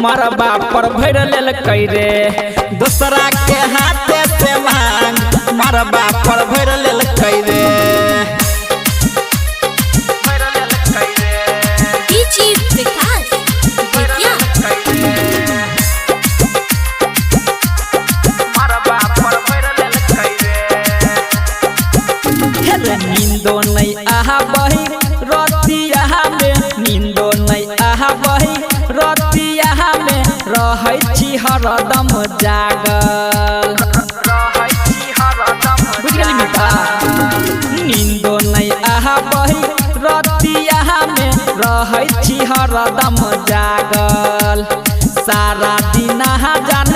मरबा पर भर लेल रे दूसरा के हाथे से मांग मरबा पर भर लेल रे नींदो नहीं आहा बही रतिया में नींदो नहीं आहा बही रतिया में रहै छी हरदम जागल नींदो नहीं आहा बही रतिया में रहै छी हरदम जागल सारा दिन जान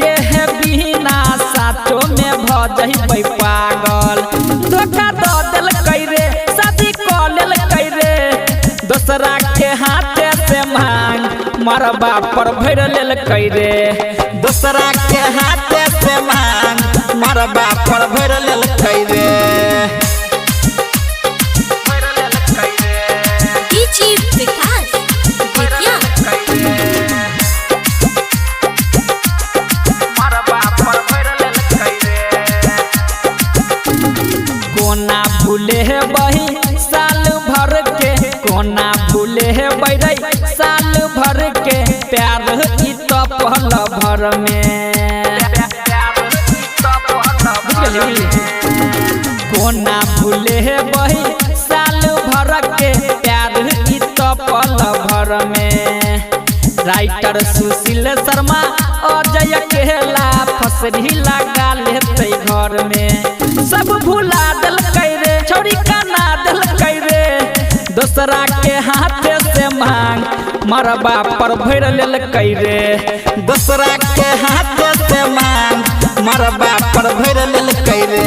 के है बिना साचो में भ जइबै पागल धोखा द देल रे शादी क लेल रे दूसरा के हाथे से मांग मरबा पर भर लेल रे दूसरा के हाथे से मांग मरबा पर भर लेल रे कोना भूले है बही साल भर के कोना भूले है बैरै साल भर के प्यार की तो पहल भर में कोना भूले है बही साल भर के प्यार की तो पहल भर में राइटर सुशील शर्मा अजय केला फसरी लगा लेते घर में सब भुला दिल रे छोड़ी काना दिल रे दूसरा के हाथे से मांग मरबा पर भर लेल रे दूसरा के हाथे से मांग मरबा पर भर लेल रे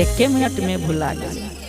1 मिनट में भुला गया।